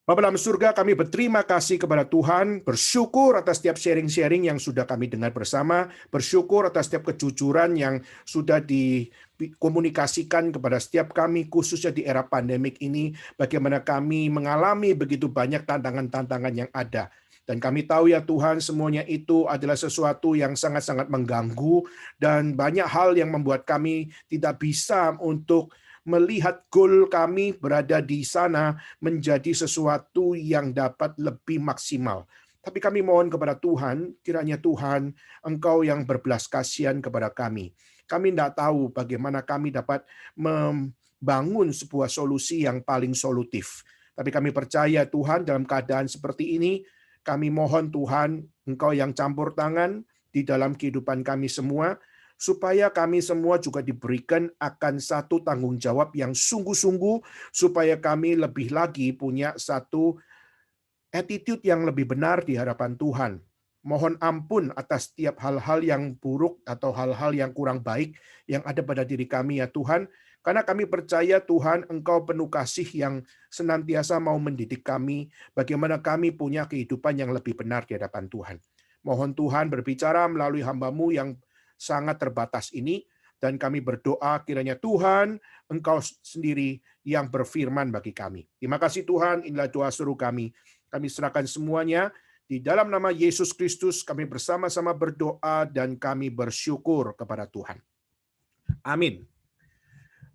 Bapa dalam surga, kami berterima kasih kepada Tuhan, bersyukur atas setiap sharing-sharing yang sudah kami dengar bersama, bersyukur atas setiap kejujuran yang sudah dikomunikasikan kepada setiap kami, khususnya di era pandemik ini, bagaimana kami mengalami begitu banyak tantangan-tantangan yang ada. Dan kami tahu ya Tuhan, semuanya itu adalah sesuatu yang sangat-sangat mengganggu, dan banyak hal yang membuat kami tidak bisa untuk melihat goal kami berada di sana menjadi sesuatu yang dapat lebih maksimal. Tapi kami mohon kepada Tuhan, kiranya Tuhan, Engkau yang berbelas kasihan kepada kami. Kami tidak tahu bagaimana kami dapat membangun sebuah solusi yang paling solutif. Tapi kami percaya Tuhan dalam keadaan seperti ini, kami mohon Tuhan, Engkau yang campur tangan di dalam kehidupan kami semua, supaya kami semua juga diberikan akan satu tanggung jawab yang sungguh-sungguh, supaya kami lebih lagi punya satu attitude yang lebih benar di hadapan Tuhan. Mohon ampun atas setiap hal-hal yang buruk atau hal-hal yang kurang baik yang ada pada diri kami ya Tuhan, karena kami percaya Tuhan Engkau penuh kasih yang senantiasa mau mendidik kami, bagaimana kami punya kehidupan yang lebih benar di hadapan Tuhan. Mohon Tuhan berbicara melalui hamba-Mu yang sangat terbatas ini, dan kami berdoa kiranya Tuhan, Engkau sendiri yang berfirman bagi kami. Terima kasih Tuhan, inilah doa seru kami. Kami serahkan semuanya, di dalam nama Yesus Kristus kami bersama-sama berdoa dan kami bersyukur kepada Tuhan. Amin.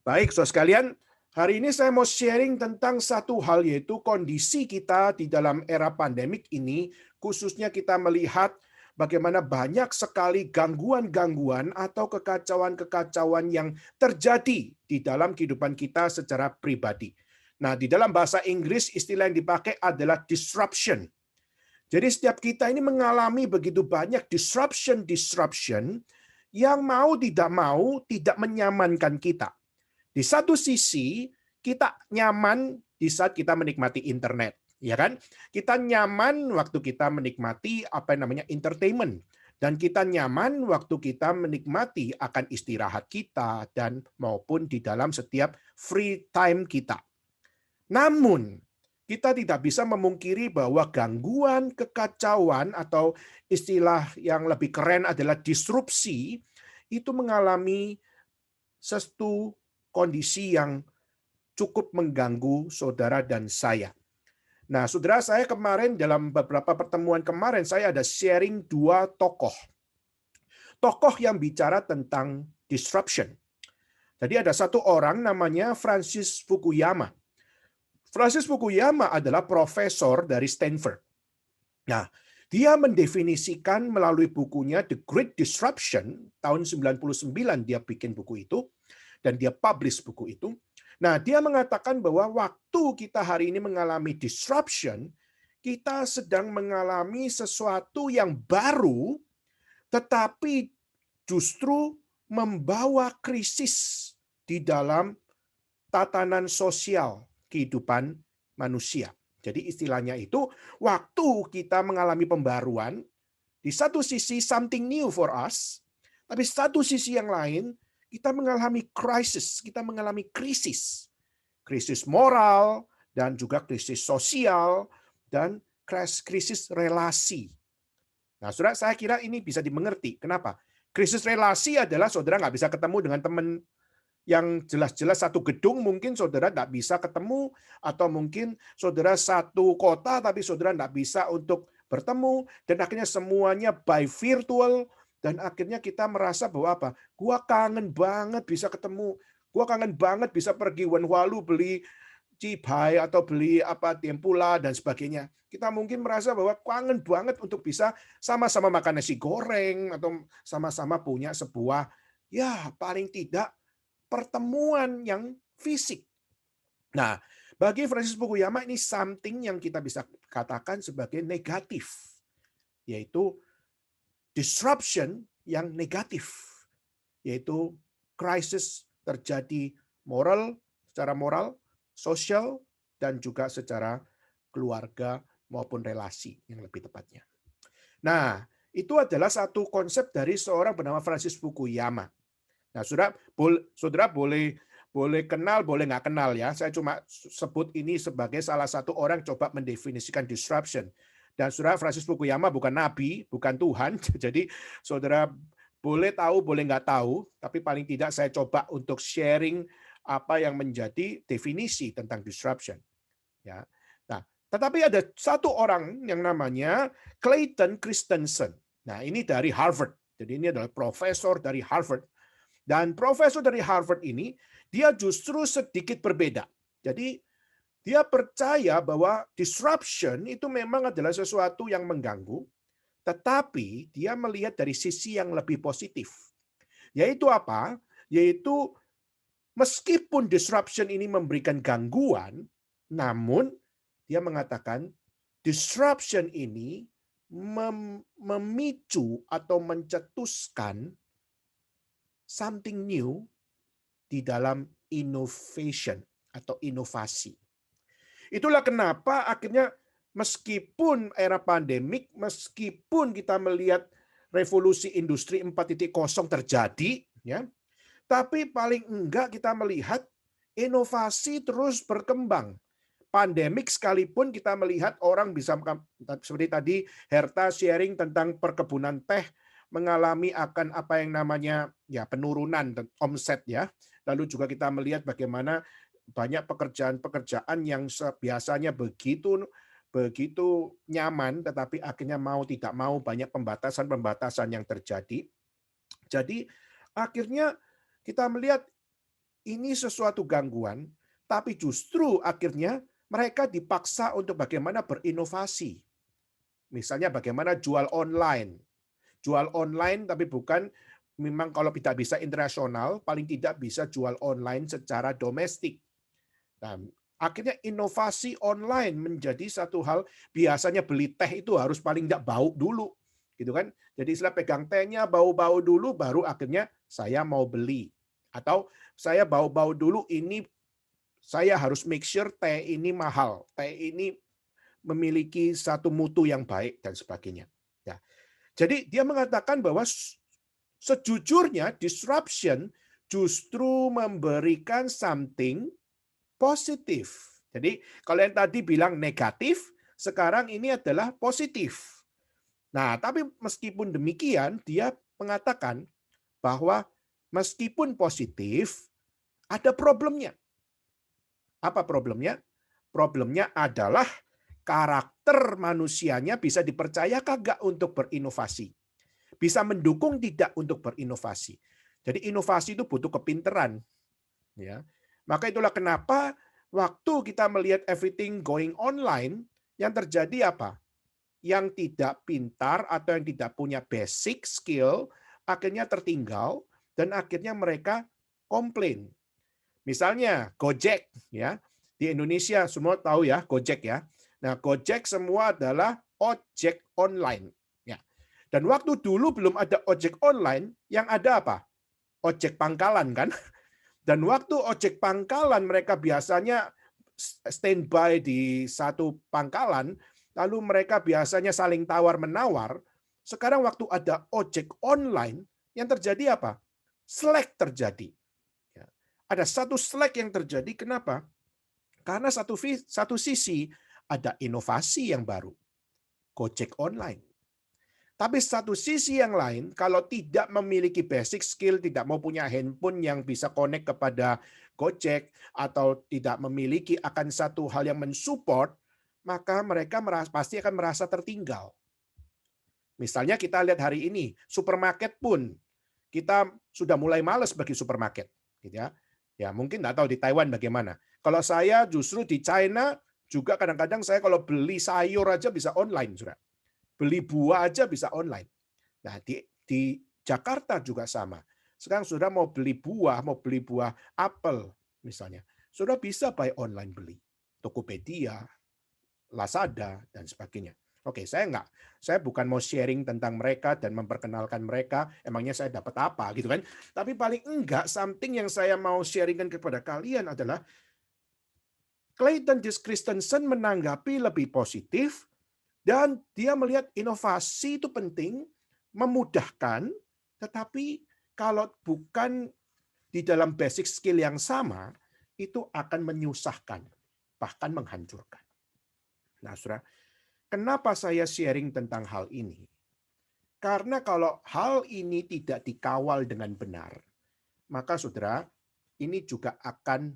Baik, saudara sekalian, hari ini saya mau sharing tentang satu hal, yaitu kondisi kita di dalam era pandemik ini, khususnya kita melihat bagaimana banyak sekali gangguan-gangguan atau kekacauan-kekacauan yang terjadi di dalam kehidupan kita secara pribadi. Nah, di dalam bahasa Inggris istilah yang dipakai adalah disruption. Jadi setiap kita ini mengalami begitu banyak disruption yang mau tidak menyamankan kita. Di satu sisi, kita nyaman di saat kita menikmati internet, ya kan? Kita nyaman waktu kita menikmati entertainment, dan kita nyaman waktu kita menikmati akan istirahat kita dan maupun di dalam setiap free time kita. Namun, kita tidak bisa memungkiri bahwa gangguan, kekacauan, atau istilah yang lebih keren adalah disrupsi, itu mengalami satu kondisi yang cukup mengganggu saudara dan saya. Nah, saudara, saya kemarin dalam beberapa pertemuan kemarin, saya ada sharing dua tokoh. Tokoh yang bicara tentang disruption. Jadi ada satu orang namanya Francis Fukuyama. Francis Fukuyama adalah profesor dari Stanford. Nah, dia mendefinisikan melalui bukunya The Great Disruption, tahun 99 dia bikin buku itu, dan dia publish buku itu. Nah, dia mengatakan bahwa waktu kita hari ini mengalami disruption, kita sedang mengalami sesuatu yang baru, tetapi justru membawa krisis di dalam tatanan sosial kehidupan manusia. Jadi istilahnya itu, waktu kita mengalami pembaruan, di satu sisi something new for us, tapi satu sisi yang lain, kita mengalami krisis, kita mengalami krisis. Krisis moral, dan juga krisis sosial, dan krisis relasi. Nah, saudara, saya kira ini bisa dimengerti. Kenapa? Krisis relasi adalah saudara nggak bisa ketemu dengan teman yang jelas-jelas satu gedung, mungkin saudara nggak bisa ketemu, atau mungkin saudara satu kota, tapi saudara nggak bisa untuk bertemu, dan akhirnya semuanya by virtual, dan akhirnya kita merasa bahwa apa? Gua kangen banget bisa ketemu, gua kangen banget bisa pergi Wenhualu beli cibai atau beli tempura dan sebagainya. Kita mungkin merasa bahwa kangen banget untuk bisa sama-sama makan nasi goreng, atau sama-sama punya sebuah, ya paling tidak, pertemuan yang fisik. Nah, bagi Francis Fukuyama ini something yang kita bisa katakan sebagai negatif, yaitu disruption yang negatif, yaitu krisis terjadi secara moral, sosial, dan juga secara keluarga maupun relasi yang lebih tepatnya. Nah, itu adalah satu konsep dari seorang bernama Francis Fukuyama. Nah, saudara boleh Boleh kenal, boleh nggak kenal ya. Saya cuma sebut ini sebagai salah satu orang coba mendefinisikan disruption. Dan saudara Francis Fukuyama bukan nabi, bukan Tuhan. Jadi saudara boleh tahu, boleh nggak tahu, tapi paling tidak saya coba untuk sharing apa yang menjadi definisi tentang disruption. Ya. Nah, tetapi ada satu orang yang namanya Clayton Christensen. Nah, ini dari Harvard. Jadi ini adalah profesor dari Harvard. Dan profesor dari Harvard ini, dia justru sedikit berbeda. Jadi, dia percaya bahwa disruption itu memang adalah sesuatu yang mengganggu, tetapi dia melihat dari sisi yang lebih positif. Yaitu apa? Yaitu meskipun disruption ini memberikan gangguan, namun dia mengatakan disruption ini memicu atau mencetuskan something new di dalam innovation atau inovasi. Itulah kenapa akhirnya meskipun era pandemik, meskipun kita melihat revolusi industri 4.0 terjadi, ya, tapi paling enggak kita melihat inovasi terus berkembang. Pandemik sekalipun kita melihat orang bisa, seperti tadi Herta sharing tentang perkebunan teh mengalami akan apa yang namanya ya penurunan omset ya. Lalu juga kita melihat bagaimana banyak pekerjaan-pekerjaan yang biasanya begitu nyaman, tetapi akhirnya mau tidak mau banyak pembatasan-pembatasan yang terjadi. Jadi akhirnya kita melihat ini sesuatu gangguan, tapi justru akhirnya mereka dipaksa untuk bagaimana berinovasi. Misalnya bagaimana jual online. Jual online tapi bukan, memang kalau tidak bisa internasional, paling tidak bisa jual online secara domestik. Nah, akhirnya inovasi online menjadi satu hal. Biasanya beli teh itu harus paling tidak bau dulu, gitu kan? Jadi setelah pegang tehnya bau-bau dulu, baru akhirnya saya mau beli. Atau saya bau-bau dulu, ini saya harus make sure teh ini mahal, teh ini memiliki satu mutu yang baik dan sebagainya. Ya. Jadi dia mengatakan bahwa sejujurnya disruption justru memberikan something positif. Jadi kalau yang tadi bilang negatif, sekarang ini adalah positif. Nah, tapi meskipun demikian, dia mengatakan bahwa meskipun positif, ada problemnya. Apa problemnya? Problemnya adalah karakter manusianya bisa dipercaya kagak untuk berinovasi. Bisa mendukung tidak untuk berinovasi. Jadi inovasi itu butuh kepinteran. Ya. Maka itulah kenapa waktu kita melihat everything going online, yang terjadi apa? Yang tidak pintar atau yang tidak punya basic skill akhirnya tertinggal dan akhirnya mereka komplain. Misalnya Gojek ya. Di Indonesia semua tahu ya Gojek ya. Nah, Gojek semua adalah ojek online ya. Dan waktu dulu belum ada ojek online, yang ada apa? Ojek pangkalan kan? Dan waktu ojek pangkalan mereka biasanya standby di satu pangkalan, lalu mereka biasanya saling tawar-menawar. Sekarang waktu ada ojek online, yang terjadi apa? Slack terjadi. Ada satu slack yang terjadi, kenapa? Karena satu sisi ada inovasi yang baru, Gojek online. Tapi satu sisi yang lain, kalau tidak memiliki basic skill, tidak mau punya handphone yang bisa connect kepada Gojek, atau tidak memiliki akan satu hal yang mensupport, maka mereka pasti akan merasa tertinggal. Misalnya kita lihat hari ini, supermarket pun, kita sudah mulai malas bagi supermarket. Gitu ya. Ya mungkin nggak tahu di Taiwan bagaimana. Kalau saya justru di China, juga kadang-kadang saya kalau beli sayur aja bisa online, sudah. Beli buah aja bisa online. Nah, di Jakarta juga sama. Sekarang sudah mau beli buah apel misalnya, sudah bisa by online beli. Tokopedia, Lazada, dan sebagainya. Oke, saya bukan mau sharing tentang mereka dan memperkenalkan mereka, emangnya saya dapat apa gitu kan. Tapi paling enggak, something yang saya mau sharingkan kepada kalian adalah Clayton Christensen menanggapi lebih positif. Dan dia melihat inovasi itu penting, memudahkan, tetapi kalau bukan di dalam basic skill yang sama, itu akan menyusahkan, bahkan menghancurkan. Nah, saudara, kenapa saya sharing tentang hal ini? Karena kalau hal ini tidak dikawal dengan benar, maka saudara, ini juga akan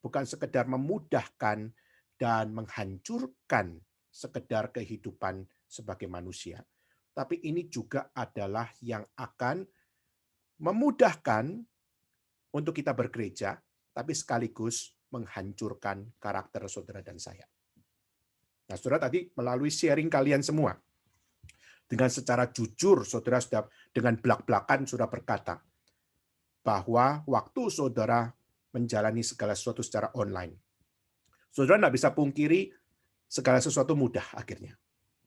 bukan sekedar memudahkan dan menghancurkan sekedar kehidupan sebagai manusia, tapi ini juga adalah yang akan memudahkan untuk kita bergereja, tapi sekaligus menghancurkan karakter saudara dan saya. Nah, saudara tadi melalui sharing kalian semua, dengan secara jujur, saudara sudah dengan belak-belakan sudah berkata bahwa waktu saudara menjalani segala sesuatu secara online, saudara tidak bisa pungkiri segala sesuatu mudah akhirnya.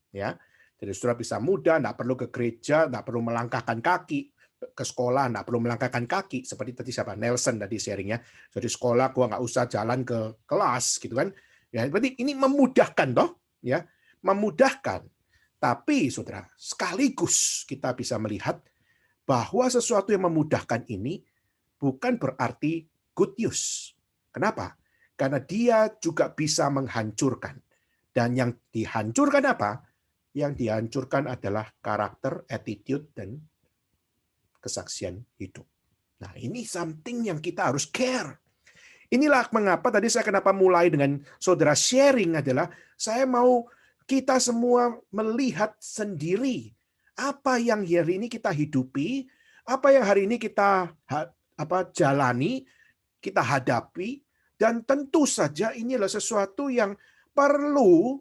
Ya, jadi saudara bisa mudah, tidak perlu ke gereja, tidak perlu melangkahkan kaki, ke sekolah tidak perlu melangkahkan kaki, seperti tadi siapa Nelson tadi sharingnya. Jadi sekolah gua nggak usah jalan ke kelas, gitu kan? Ya, berarti ini memudahkan toh, ya, memudahkan. Tapi saudara, sekaligus kita bisa melihat bahwa sesuatu yang memudahkan ini bukan berarti good news. Kenapa? Karena dia juga bisa menghancurkan. Dan yang dihancurkan apa? Yang dihancurkan adalah karakter, attitude, dan kesaksian hidup. Nah, ini something yang kita harus care. Inilah mengapa tadi saya kenapa mulai dengan saudara sharing adalah saya mau kita semua melihat sendiri apa yang hari ini kita hidupi, apa yang hari ini kita jalani, kita hadapi, dan tentu saja ini adalah sesuatu yang perlu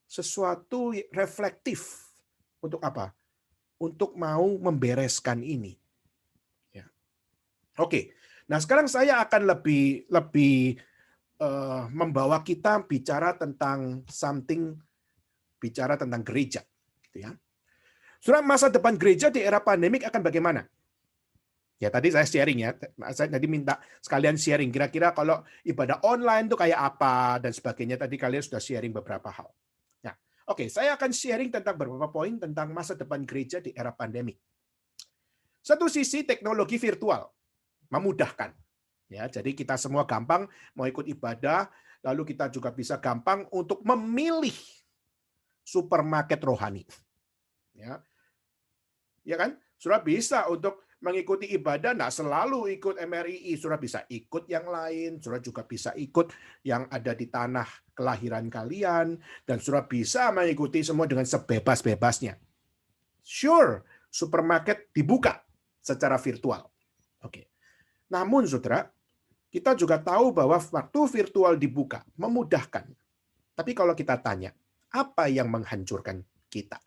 sesuatu reflektif untuk apa? Untuk mau membereskan ini. Ya. Oke, nah sekarang saya akan lebih membawa kita bicara tentang bicara tentang gereja, gitu ya. Saudara, masa depan gereja di era pandemik akan bagaimana? Ya tadi saya sharing ya, saya tadi minta sekalian sharing kira-kira kalau ibadah online itu kayak apa dan sebagainya. Tadi kalian sudah sharing beberapa hal. Nah, oke, saya akan sharing tentang beberapa poin tentang masa depan gereja di era pandemik. Satu sisi teknologi virtual memudahkan. Ya, jadi kita semua gampang mau ikut ibadah, lalu kita juga bisa gampang untuk memilih supermarket rohani. Ya kan? Saudara bisa untuk mengikuti ibadah, nah selalu ikut MRII, saudara bisa ikut yang lain, saudara juga bisa ikut yang ada di tanah kelahiran kalian, dan saudara bisa mengikuti semua dengan sebebas-bebasnya. Sure, supermarket dibuka secara virtual. Oke. Namun saudara, kita juga tahu bahwa waktu virtual dibuka memudahkan. Tapi kalau kita tanya, apa yang menghancurkan kita?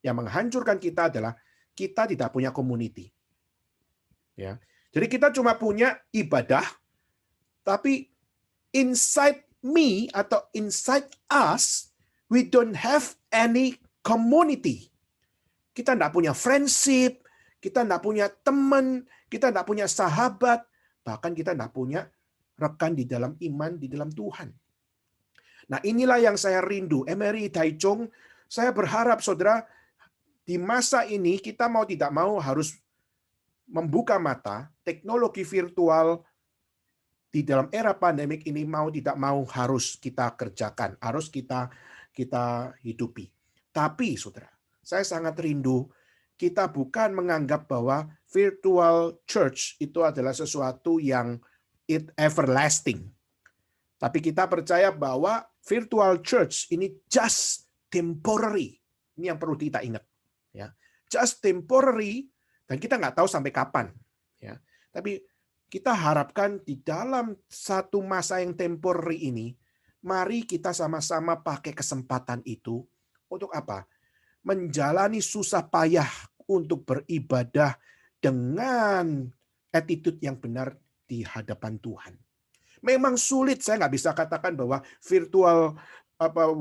Yang menghancurkan kita adalah kita tidak punya community. Ya. Jadi kita cuma punya ibadah, tapi inside me atau inside us, we don't have any community. Kita tidak punya friendship, kita tidak punya teman, kita tidak punya sahabat, bahkan kita tidak punya rekan di dalam iman, di dalam Tuhan. Nah, inilah yang saya rindu. Emery Taichung, saya berharap saudara, di masa ini kita mau tidak mau harus membuka mata, teknologi virtual di dalam era pandemik ini mau tidak mau harus kita kerjakan, harus kita hidupi. Tapi saudara, saya sangat rindu kita bukan menganggap bahwa virtual church itu adalah sesuatu yang everlasting. Tapi kita percaya bahwa virtual church ini just temporary. Ini yang perlu kita ingat. Ya, just temporary, dan kita nggak tahu sampai kapan. Ya, tapi kita harapkan di dalam satu masa yang temporary ini, mari kita sama-sama pakai kesempatan itu untuk apa? Menjalani susah payah untuk beribadah dengan attitude yang benar di hadapan Tuhan. Memang sulit, saya nggak bisa katakan bahwa virtual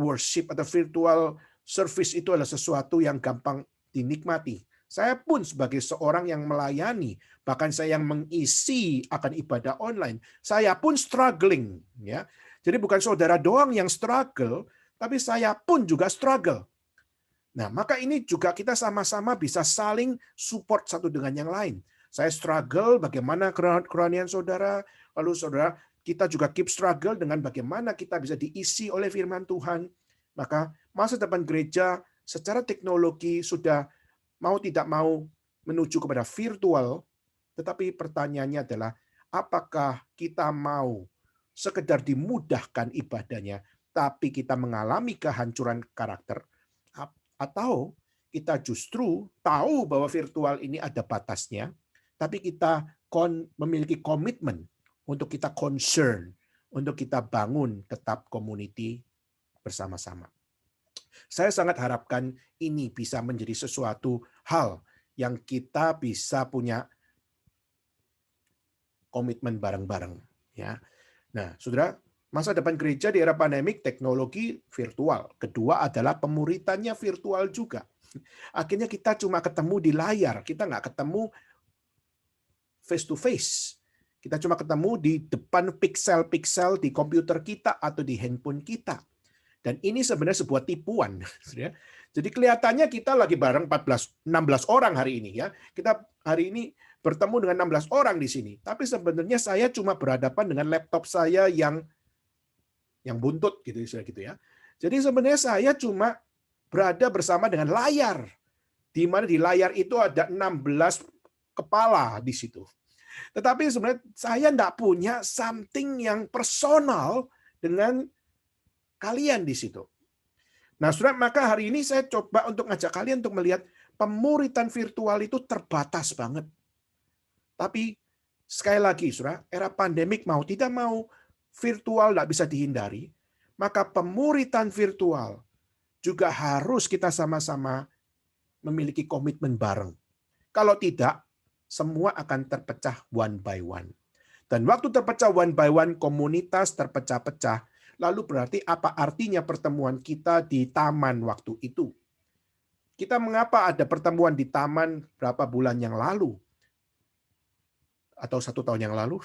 worship atau virtual service itu adalah sesuatu yang gampang dinikmati. Saya pun sebagai seorang yang melayani, bahkan saya yang mengisi akan ibadah online, saya pun struggling. Ya, jadi bukan saudara doang yang struggle, tapi saya pun juga struggle. Nah, maka ini juga kita sama-sama bisa saling support satu dengan yang lain. Saya struggle bagaimana kerohanian saudara, lalu saudara kita juga keep struggle dengan bagaimana kita bisa diisi oleh firman Tuhan. Maka masa depan gereja secara teknologi sudah mau tidak mau menuju kepada virtual, tetapi pertanyaannya adalah apakah kita mau sekedar dimudahkan ibadahnya, tapi kita mengalami kehancuran karakter, atau kita justru tahu bahwa virtual ini ada batasnya, tapi kita memiliki komitmen untuk kita concern, untuk kita bangun tetap community bersama-sama. Saya sangat harapkan ini bisa menjadi sesuatu hal yang kita bisa punya komitmen bareng-bareng. Ya. Nah, saudara, masa depan gereja di era pandemik, teknologi virtual. Kedua adalah pemuritannya virtual juga. Akhirnya kita cuma ketemu di layar, kita nggak ketemu face to face. Kita cuma ketemu di depan piksel-piksel di komputer kita atau di handphone kita. Dan ini sebenarnya sebuah tipuan. Jadi kelihatannya kita lagi bareng 16 orang hari ini ya. Kita hari ini bertemu dengan 16 orang di sini. Tapi sebenarnya saya cuma berhadapan dengan laptop saya yang buntut gitu ya. Jadi sebenarnya saya cuma berada bersama dengan layar. Di mana di layar itu ada 16 kepala di situ. Tetapi sebenarnya saya enggak punya something yang personal dengan kalian di situ. Nah, saudara, maka hari ini saya coba untuk ngajak kalian untuk melihat pemuritan virtual itu terbatas banget. Tapi sekali lagi, saudara, era pandemik mau tidak mau, virtual tidak bisa dihindari, maka pemuritan virtual juga harus kita sama-sama memiliki komitmen bareng. Kalau tidak, semua akan terpecah one by one. Dan waktu terpecah one by one, komunitas terpecah-pecah, lalu berarti apa artinya pertemuan kita di taman waktu itu? Kita mengapa ada pertemuan di taman berapa bulan yang lalu? Atau 1 tahun yang lalu?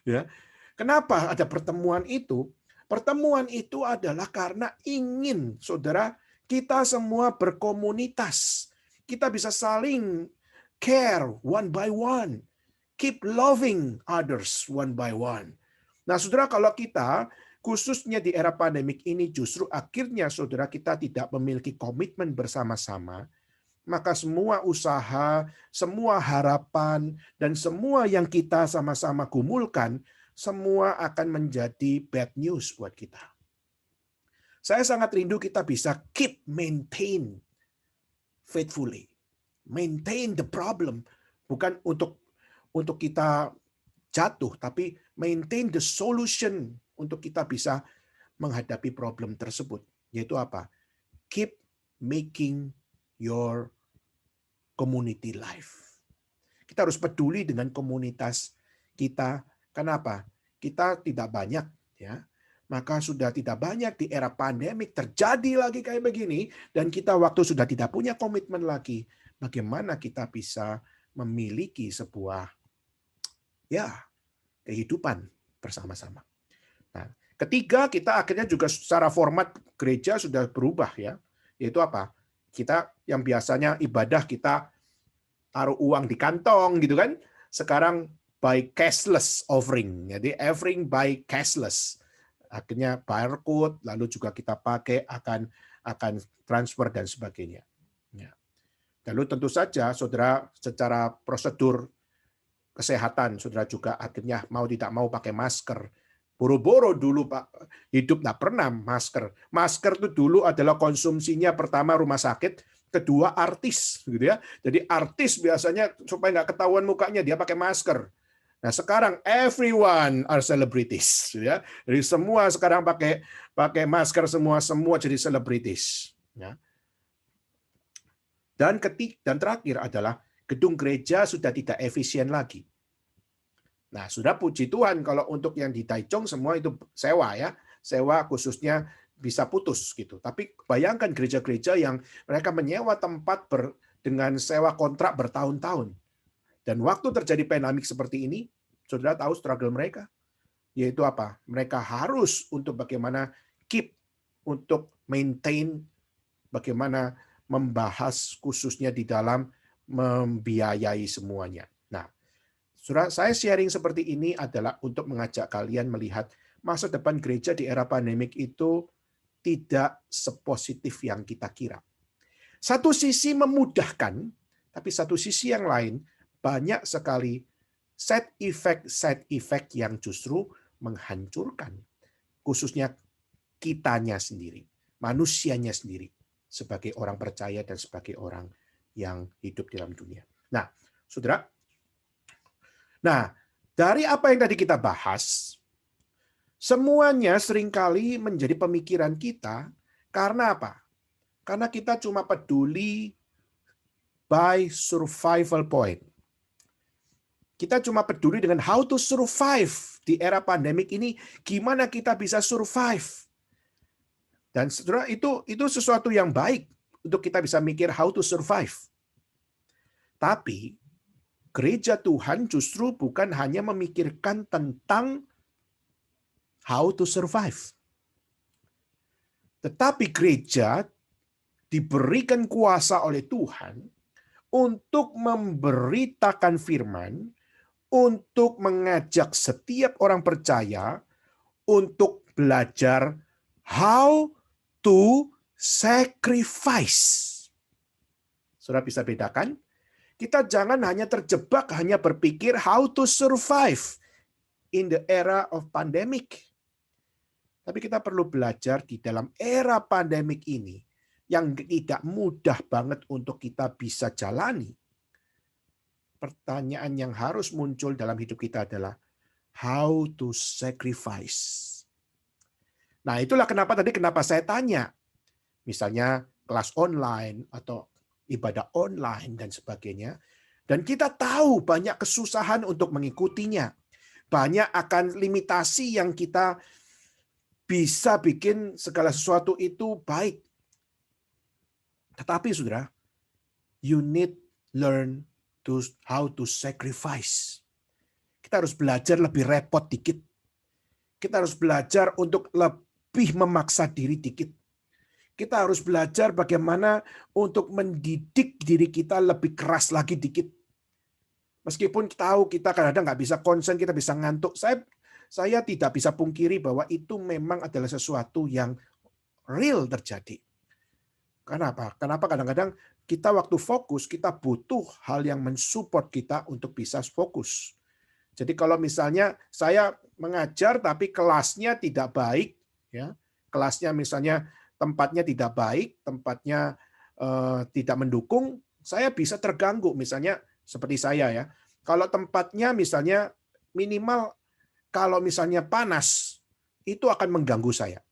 Ya. Kenapa ada pertemuan itu? Pertemuan itu adalah karena ingin, saudara, kita semua berkomunitas. Kita bisa saling care one by one. Keep loving others one by one. Nah, saudara, kalau kita khususnya di era pandemik ini justru akhirnya saudara kita tidak memiliki komitmen bersama-sama, maka semua usaha, semua harapan, dan semua yang kita sama-sama gumulkan, semua akan menjadi bad news buat kita. Saya sangat rindu kita bisa maintain faithfully. Maintain the problem. Bukan untuk kita jatuh, tapi maintain the solution untuk kita bisa menghadapi problem tersebut. Yaitu apa? Keep making your community life. Kita harus peduli dengan komunitas kita. Kenapa? Kita tidak banyak, ya. Maka sudah tidak banyak di era pandemik terjadi lagi kayak begini, dan kita waktu sudah tidak punya komitmen lagi. Bagaimana kita bisa memiliki sebuah kehidupan bersama-sama. Nah, ketiga, kita akhirnya juga secara format gereja sudah berubah ya. Yaitu apa? Kita yang biasanya ibadah kita taruh uang di kantong gitu kan. Sekarang by cashless offering. Jadi offering by cashless. Akhirnya barcode, lalu juga kita pakai akan transfer dan sebagainya. Ya. Lalu tentu saja saudara secara prosedur kesehatan, saudara juga akhirnya mau tidak mau pakai masker. Boro-boro dulu Pak hidup nggak pernah masker. Masker itu dulu adalah konsumsinya pertama rumah sakit, kedua artis, gitu ya. Jadi artis biasanya supaya nggak ketahuan mukanya dia pakai masker. Nah sekarang everyone are celebrities, gitu ya. Jadi semua sekarang pakai masker, semua jadi selebritis. Ya. Dan terakhir adalah gedung gereja sudah tidak efisien lagi. Nah, sudah puji Tuhan kalau untuk yang di Taichung semua itu sewa ya. Sewa khususnya bisa putus gitu. Tapi bayangkan gereja-gereja yang mereka menyewa tempat dengan sewa kontrak bertahun-tahun. Dan waktu terjadi pandemik seperti ini, saudara tahu struggle mereka. Yaitu apa? Mereka harus untuk bagaimana untuk maintain, bagaimana membahas khususnya di dalam membiayai semuanya. Nah, Saudara, saya sharing seperti ini adalah untuk mengajak kalian melihat masa depan gereja di era pandemik itu tidak sepositif yang kita kira. Satu sisi memudahkan, tapi satu sisi yang lain banyak sekali side effect yang justru menghancurkan, khususnya kitanya sendiri, manusianya sendiri, sebagai orang percaya dan sebagai orang yang hidup dalam dunia. Nah, saudara, dari apa yang tadi kita bahas, semuanya seringkali menjadi pemikiran kita karena apa? Karena kita cuma peduli by survival point. Kita cuma peduli dengan how to survive di era pandemik ini, gimana kita bisa survive. Dan saudara, itu sesuatu yang baik untuk kita bisa mikir how to survive. Tapi gereja Tuhan justru bukan hanya memikirkan tentang how to survive. Tetapi gereja diberikan kuasa oleh Tuhan untuk memberitakan firman, untuk mengajak setiap orang percaya untuk belajar how to sacrifice. Saudara bisa bedakan? Kita jangan hanya terjebak, hanya berpikir how to survive in the era of pandemic. Tapi kita perlu belajar di dalam era pandemik ini yang tidak mudah banget untuk kita bisa jalani. Pertanyaan yang harus muncul dalam hidup kita adalah how to sacrifice. Nah, itulah kenapa saya tanya. Misalnya kelas online atau ibadah online dan sebagainya. Dan kita tahu banyak kesusahan untuk mengikutinya. Banyak akan limitasi yang kita bisa bikin segala sesuatu itu baik. Tetapi saudara, you need learn how to sacrifice. Kita harus belajar lebih repot dikit. Kita harus belajar untuk lebih memaksa diri dikit. Kita harus belajar bagaimana untuk mendidik diri kita lebih keras lagi dikit. Meskipun tahu kita kadang-kadang nggak bisa konsen, kita bisa ngantuk. Saya tidak bisa pungkiri bahwa itu memang adalah sesuatu yang real terjadi. Kenapa? Kenapa kadang-kadang kita waktu fokus, kita butuh hal yang mensupport kita untuk bisa fokus. Jadi kalau misalnya saya mengajar tapi kelasnya tidak baik, ya, kelasnya misalnya tempatnya tidak baik, tempatnya tidak mendukung, saya bisa terganggu. Misalnya seperti saya ya, kalau tempatnya misalnya minimal kalau misalnya panas, itu akan mengganggu saya.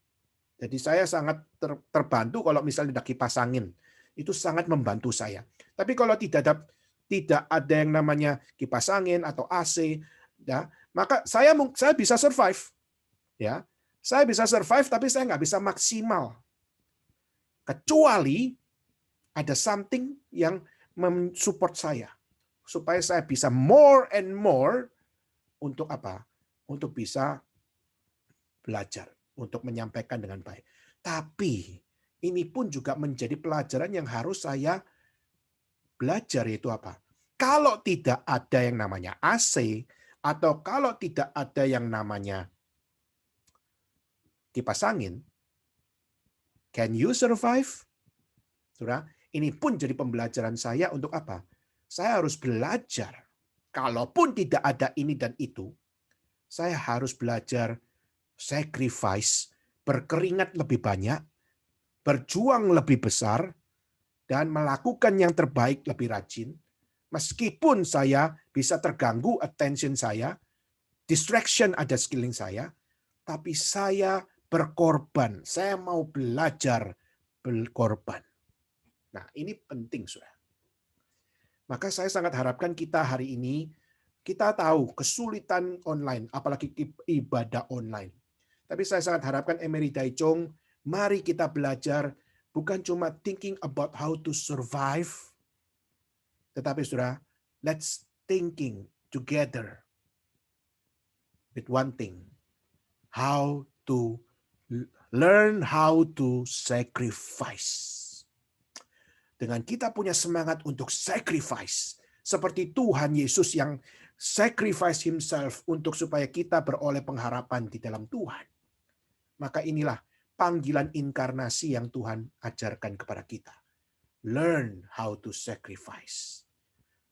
Jadi saya sangat terbantu kalau misalnya ada kipas angin. Itu sangat membantu saya. Tapi kalau tidak ada yang namanya kipas angin atau AC, ya, maka saya bisa survive. Ya, saya bisa survive, tapi saya nggak bisa maksimal. Kecuali ada something yang mensupport saya. Supaya saya bisa more and more untuk apa? Untuk bisa belajar, untuk menyampaikan dengan baik. Tapi ini pun juga menjadi pelajaran yang harus saya belajar, yaitu apa? Kalau tidak ada yang namanya AC, atau kalau tidak ada yang namanya kipas angin, can you survive? Saudara, ini pun jadi pembelajaran saya untuk apa? Saya harus belajar. Kalaupun tidak ada ini dan itu, saya harus belajar sacrifice, berkeringat lebih banyak, berjuang lebih besar, dan melakukan yang terbaik lebih rajin. Meskipun saya bisa terganggu attention saya, distraction ada sekeliling saya, tapi saya berkorban. Saya mau belajar berkorban. Nah, ini penting, saudara. Maka saya sangat harapkan kita hari ini, kita tahu kesulitan online, apalagi ibadah online. Tapi saya sangat harapkan Emery Daicong, mari kita belajar bukan cuma thinking about how to survive, tetapi saudara, let's thinking together with one thing, how to learn how to sacrifice. Dengan kita punya semangat untuk sacrifice, seperti Tuhan Yesus yang sacrifice himself untuk supaya kita beroleh pengharapan di dalam Tuhan. Maka inilah panggilan inkarnasi yang Tuhan ajarkan kepada kita. Learn how to sacrifice.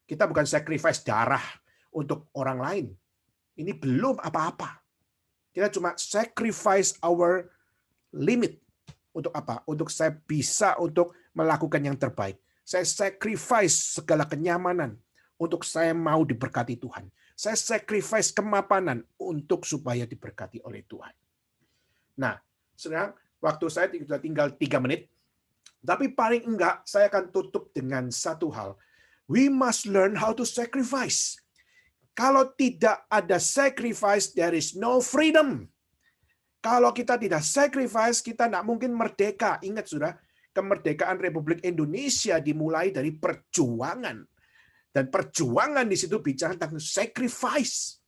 Kita bukan sacrifice darah untuk orang lain. Ini belum apa-apa. Kita cuma sacrifice our limit. Untuk apa? Untuk saya bisa untuk melakukan yang terbaik. Saya sacrifice segala kenyamanan untuk saya mau diberkati Tuhan. Saya sacrifice kemapanan untuk supaya diberkati oleh Tuhan. Nah, sekarang waktu saya tinggal 3 menit, tapi paling enggak saya akan tutup dengan satu hal. We must learn how to sacrifice. Kalau tidak ada sacrifice, there is no freedom. Kalau kita tidak sacrifice, kita tidak mungkin merdeka. Ingat sudah, kemerdekaan Republik Indonesia dimulai dari perjuangan. Dan perjuangan di situ bicara tentang sacrifice.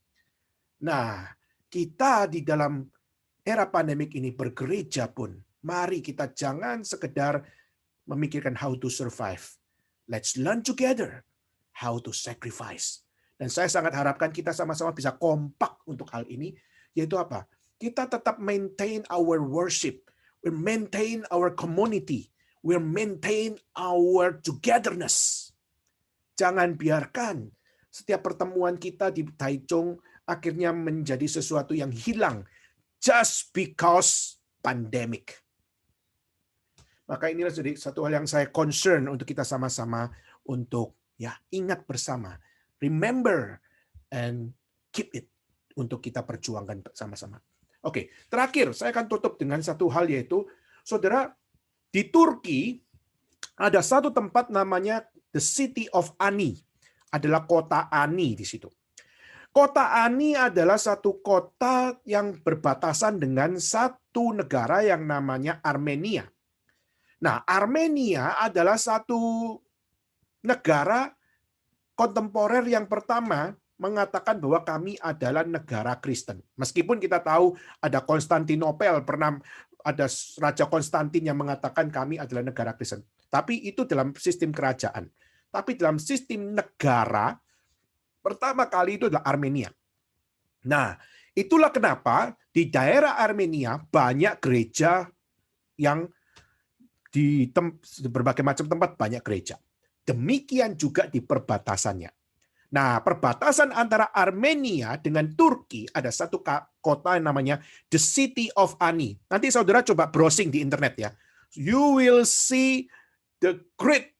Nah, kita di dalam era pandemik ini bergereja pun, mari kita jangan sekedar memikirkan how to survive. Let's learn together how to sacrifice. Dan saya sangat harapkan kita sama-sama bisa kompak untuk hal ini, yaitu apa? Kita tetap maintain our worship, we maintain our community, we maintain our togetherness. Jangan biarkan setiap pertemuan kita di Taichung akhirnya menjadi sesuatu yang hilang just because pandemic. Maka inilah jadi satu hal yang saya concern untuk kita sama-sama untuk ingat bersama, remember and keep it untuk kita perjuangkan sama-sama. Oke, terakhir saya akan tutup dengan satu hal, yaitu saudara, di Turki ada satu tempat namanya The City of Ani. Adalah kota Ani di situ. Kota Ani adalah satu kota yang berbatasan dengan satu negara yang namanya Armenia. Nah, Armenia adalah satu negara kontemporer yang pertama mengatakan bahwa kami adalah negara Kristen. Meskipun kita tahu ada Konstantinopel, pernah ada Raja Konstantin yang mengatakan kami adalah negara Kristen. Tapi itu dalam sistem kerajaan. Tapi dalam sistem negara, pertama kali itu adalah Armenia. Nah, itulah kenapa di daerah Armenia banyak gereja yang di berbagai macam tempat banyak gereja. Demikian juga di perbatasannya. Nah, perbatasan antara Armenia dengan Turki ada satu kota yang namanya The City of Ani. Nanti saudara coba browsing di internet ya. You will see the great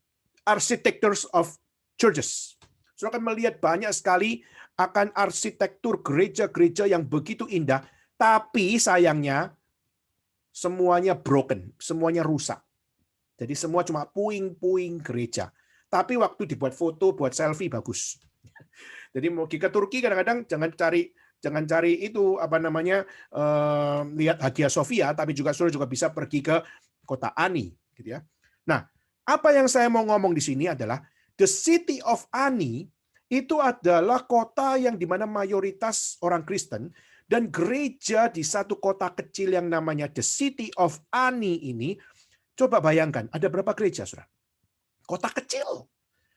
architectures of churches. Saudara akan melihat banyak sekali akan arsitektur gereja-gereja yang begitu indah, tapi sayangnya semuanya broken, semuanya rusak. Jadi semua cuma puing-puing gereja. Tapi waktu dibuat foto, buat selfie bagus. Jadi mau ke Turki kadang-kadang jangan cari itu lihat Hagia Sophia, tapi saudara juga bisa pergi ke kota Ani, gitu ya. Nah, apa yang saya mau ngomong di sini adalah the City of Ani itu adalah kota yang dimana mayoritas orang Kristen, dan gereja di satu kota kecil yang namanya the City of Ani ini, coba bayangkan ada berapa gereja, saudara? Kota kecil.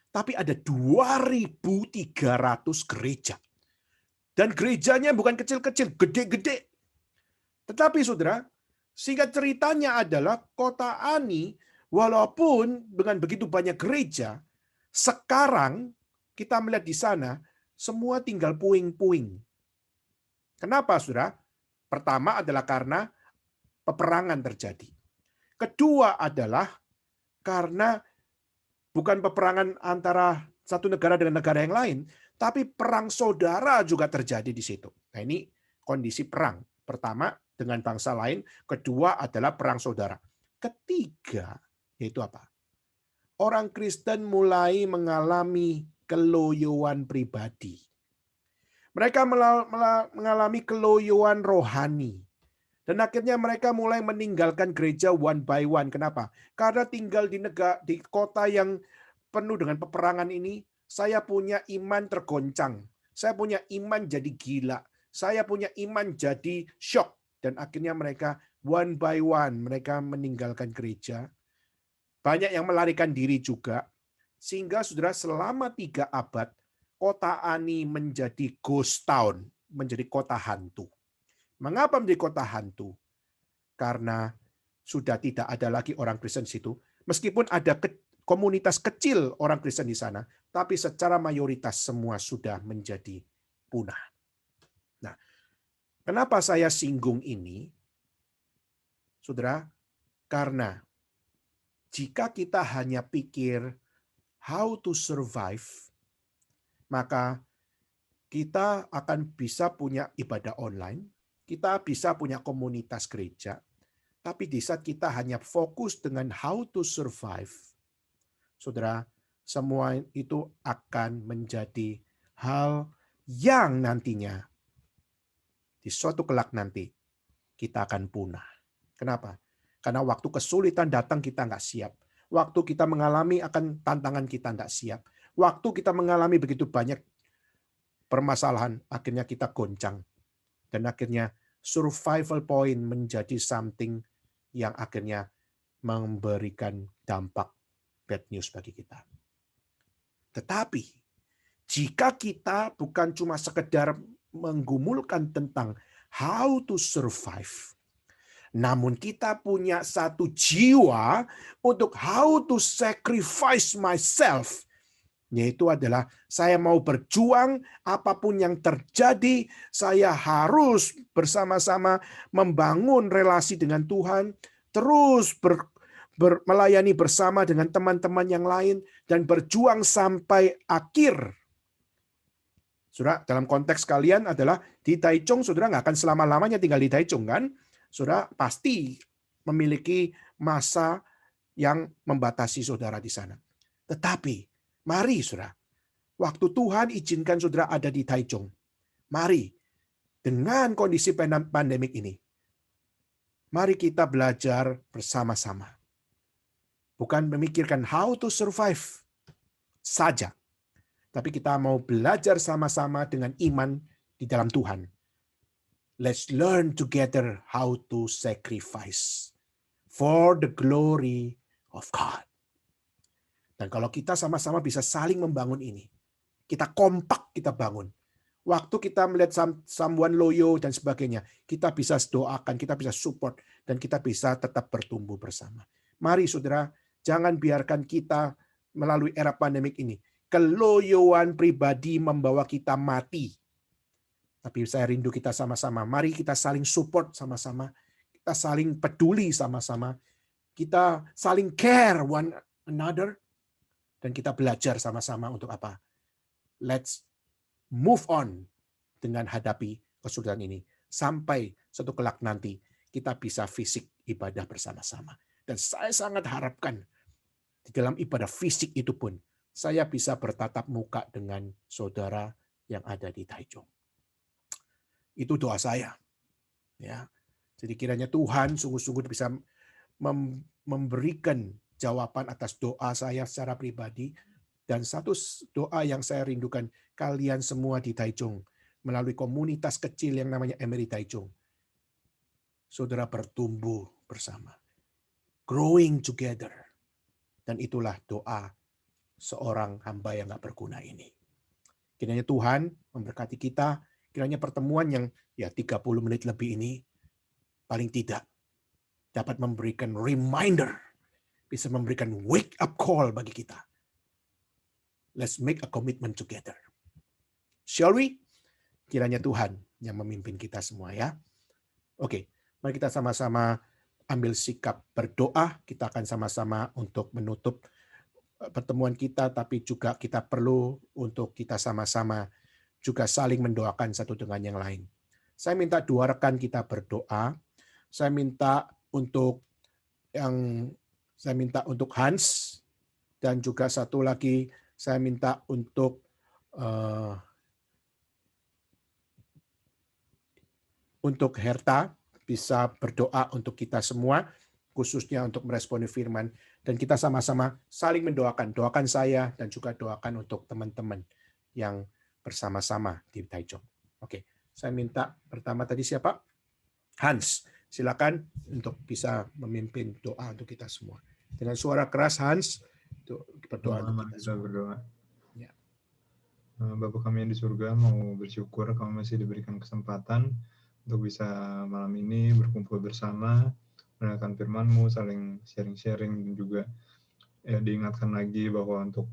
Tapi ada 2.300 gereja. Dan gerejanya bukan kecil-kecil, gede-gede. Tetapi saudara, singkat ceritanya adalah kota Ani, walaupun dengan begitu banyak gereja, sekarang kita melihat di sana, semua tinggal puing-puing. Kenapa, saudara? Pertama adalah karena peperangan terjadi. Kedua adalah karena bukan peperangan antara satu negara dengan negara yang lain, tapi perang saudara juga terjadi di situ. Nah, ini kondisi perang. Pertama, dengan bangsa lain. Kedua adalah perang saudara. Ketiga, yaitu apa? Orang Kristen mulai mengalami keloyoan pribadi. Mereka mengalami keloyoan rohani. Dan akhirnya mereka mulai meninggalkan gereja one by one. Kenapa? Karena tinggal di kota yang penuh dengan peperangan ini, saya punya iman tergoncang. Saya punya iman jadi gila. Saya punya iman jadi shock. Dan akhirnya mereka one by one, mereka meninggalkan gereja. Banyak yang melarikan diri juga. Sehingga saudara selama 3 abad, kota Ani menjadi ghost town, menjadi kota hantu. Mengapa menjadi kota hantu? Karena sudah tidak ada lagi orang Kristen di situ. Meskipun ada komunitas kecil orang Kristen di sana, tapi secara mayoritas semua sudah menjadi punah. Nah, kenapa saya singgung ini? Saudara, karena jika kita hanya pikir how to survive, maka kita akan bisa punya ibadah online, kita bisa punya komunitas gereja, tapi di saat kita hanya fokus dengan how to survive, saudara, semua itu akan menjadi hal yang nantinya di suatu kelak nanti kita akan punah. Kenapa? Karena waktu kesulitan datang kita nggak siap. Waktu kita mengalami akan tantangan kita nggak siap. Waktu kita mengalami begitu banyak permasalahan, akhirnya kita goncang. Dan akhirnya survival point menjadi something yang akhirnya memberikan dampak bad news bagi kita. Tetapi, jika kita bukan cuma sekedar menggumulkan tentang how to survive, namun kita punya satu jiwa untuk how to sacrifice myself, yaitu adalah saya mau berjuang apapun yang terjadi, saya harus bersama-sama membangun relasi dengan Tuhan, terus melayani bersama dengan teman-teman yang lain, dan berjuang sampai akhir. Saudara, dalam konteks kalian adalah di Taichung, saudara nggak akan selama-lamanya tinggal di Taichung, kan? Saudara pasti memiliki masa yang membatasi saudara di sana. Tetapi, mari saudara, waktu Tuhan izinkan saudara ada di Taichung, mari dengan kondisi pandemik ini, mari kita belajar bersama-sama. Bukan memikirkan how to survive saja, tapi kita mau belajar sama-sama dengan iman di dalam Tuhan. Let's learn together how to sacrifice for the glory of God. Dan kalau kita sama-sama bisa saling membangun ini, kita kompak, kita bangun. Waktu kita melihat someone loyo dan sebagainya, kita bisa doakan, kita bisa support, dan kita bisa tetap bertumbuh bersama. Mari saudara, jangan biarkan kita melalui era pandemik ini, keloyoan pribadi membawa kita mati. Tapi saya rindu kita sama-sama. Mari kita saling support sama-sama. Kita saling peduli sama-sama. Kita saling care one another. Dan kita belajar sama-sama untuk apa? Let's move on dengan hadapi kesulitan ini. Sampai suatu kelak nanti kita bisa fisik ibadah bersama-sama. Dan saya sangat harapkan di dalam ibadah fisik itu pun saya bisa bertatap muka dengan saudara yang ada di Taichung. Itu doa saya. Ya. Jadi kiranya Tuhan sungguh-sungguh bisa memberikan jawaban atas doa saya secara pribadi. Dan satu doa yang saya rindukan, kalian semua di Taichung, melalui komunitas kecil yang namanya Emery Taichung, saudara bertumbuh bersama. Growing together. Dan itulah doa seorang hamba yang gak berguna ini. Kiranya Tuhan memberkati kita. Kiranya pertemuan yang 30 menit lebih ini paling tidak dapat memberikan reminder, bisa memberikan wake up call bagi kita. Let's make a commitment together. Shall we? Kiranya Tuhan yang memimpin kita semua ya. Oke, mari kita sama-sama ambil sikap berdoa. Kita akan sama-sama untuk menutup pertemuan kita, tapi juga kita perlu untuk kita sama-sama juga saling mendoakan satu dengan yang lain. Saya minta dua rekan kita berdoa. Saya minta untuk Hans, dan juga satu lagi saya minta untuk Herta bisa berdoa untuk kita semua, khususnya untuk meresponi firman, dan kita sama-sama saling mendoakan. Doakan saya dan juga doakan untuk teman-teman yang bersama-sama di Taichung. Oke, saya minta pertama tadi siapa? Hans, silakan untuk bisa memimpin doa untuk kita semua. Dengan suara keras Hans, berdoa untuk kita semua. Berdoa. Ya. Bapa kami yang di surga, mau bersyukur kami masih diberikan kesempatan untuk bisa malam ini berkumpul bersama, mendengarkan firman-Mu, saling sharing-sharing, dan juga ya, diingatkan lagi bahwa untuk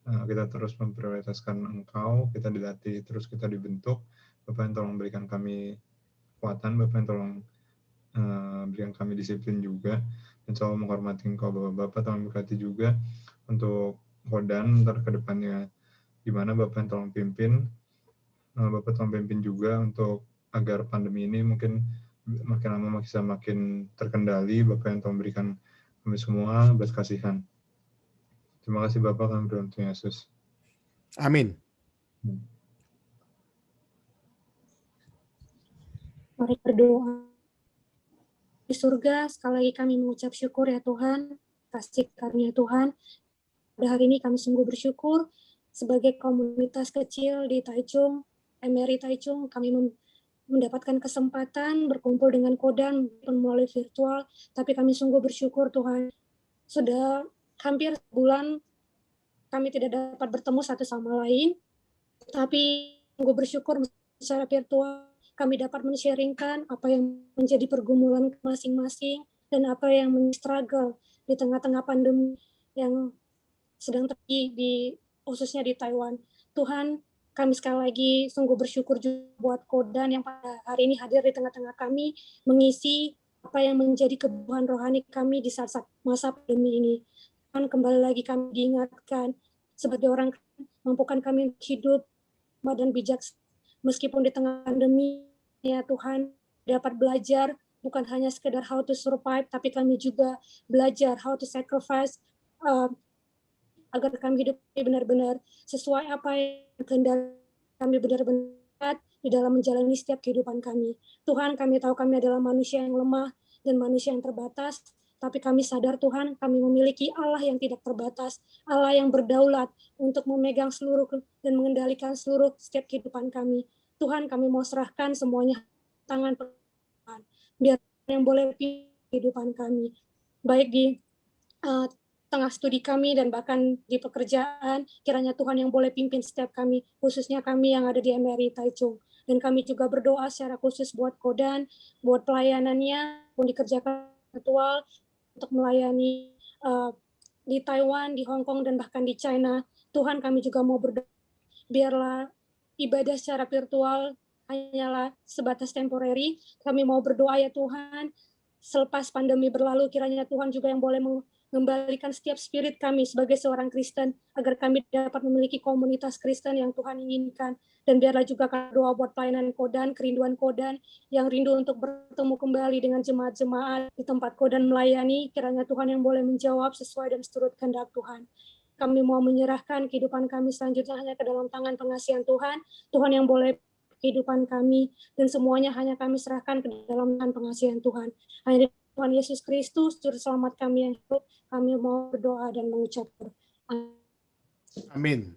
kita terus memprioritaskan Engkau, kita dilatih, terus kita dibentuk. Bapak yang tolong berikan kami kekuatan, Bapak yang tolong berikan kami disiplin juga, dan selalu menghormati Engkau, Bapak tolong berkati juga untuk Kodan ntar ke depannya gimana, Bapak yang tolong pimpin, Bapak tolong pimpin juga untuk agar pandemi ini mungkin makin lama bisa makin terkendali, Bapak yang tolong berikan kami semua belas kasihan. Terima kasih Bapak, kami berdoa untuk Yesus. Amin. Mari berdoa. Di surga, sekali lagi kami mengucap syukur ya Tuhan, kasih karunia Tuhan. Pada hari ini kami sungguh bersyukur sebagai komunitas kecil di Taichung, MRI Taichung, kami mendapatkan kesempatan berkumpul dengan Kodan melalui virtual, tapi kami sungguh bersyukur Tuhan. Sudah hampir sebulan kami tidak dapat bertemu satu sama lain, tapi sungguh bersyukur secara virtual kami dapat men-sharingkan apa yang menjadi pergumulan masing-masing dan apa yang struggle di tengah-tengah pandemi yang sedang terjadi khususnya di Taiwan. Tuhan, kami sekali lagi sungguh bersyukur juga buat Kodan yang pada hari ini hadir di tengah-tengah kami, mengisi apa yang menjadi kebutuhan rohani kami di saat masa pandemi ini. Tuhan, kembali lagi kami diingatkan sebagai orang mampukan kami hidup dan bijak meskipun di tengah pandemi ya Tuhan dapat belajar bukan hanya sekedar how to survive, tapi kami juga belajar how to sacrifice agar kami hidup benar-benar sesuai apa yang kehendak kami benar-benar di dalam menjalani setiap kehidupan kami. Tuhan, kami tahu kami adalah manusia yang lemah dan manusia yang terbatas, tapi kami sadar Tuhan, kami memiliki Allah yang tidak terbatas, Allah yang berdaulat untuk memegang seluruh dan mengendalikan seluruh setiap kehidupan kami. Tuhan, kami mau serahkan semuanya tangan Tuhan. Biar yang boleh kehidupan kami, baik di tengah studi kami dan bahkan di pekerjaan, kiranya Tuhan yang boleh pimpin setiap kami, khususnya kami yang ada di MRI Taichung. Dan kami juga berdoa secara khusus buat Kodan, buat pelayanannya, pun dikerjakan virtual untuk melayani di Taiwan, di Hong Kong, dan bahkan di China. Tuhan, kami juga mau berdoa, biarlah ibadah secara virtual hanyalah sebatas temporary. Kami mau berdoa ya Tuhan, selepas pandemi berlalu, kiranya Tuhan juga yang boleh mengembalikan setiap spirit kami sebagai seorang Kristen, agar kami dapat memiliki komunitas Kristen yang Tuhan inginkan. Dan biarlah juga kami doa buat pelayanan Kodan, kerinduan Kodan, yang rindu untuk bertemu kembali dengan jemaat-jemaat di tempat Kodan melayani, kiranya Tuhan yang boleh menjawab sesuai dan seturut kehendak Tuhan. Kami mau menyerahkan kehidupan kami selanjutnya hanya ke dalam tangan pengasihan Tuhan, Tuhan yang boleh kehidupan kami, dan semuanya hanya kami serahkan ke dalam tangan pengasihan Tuhan. Hanya di Tuhan Yesus Kristus, Juru Selamat kami yang hidup, kami mau berdoa dan mengucap. Amin.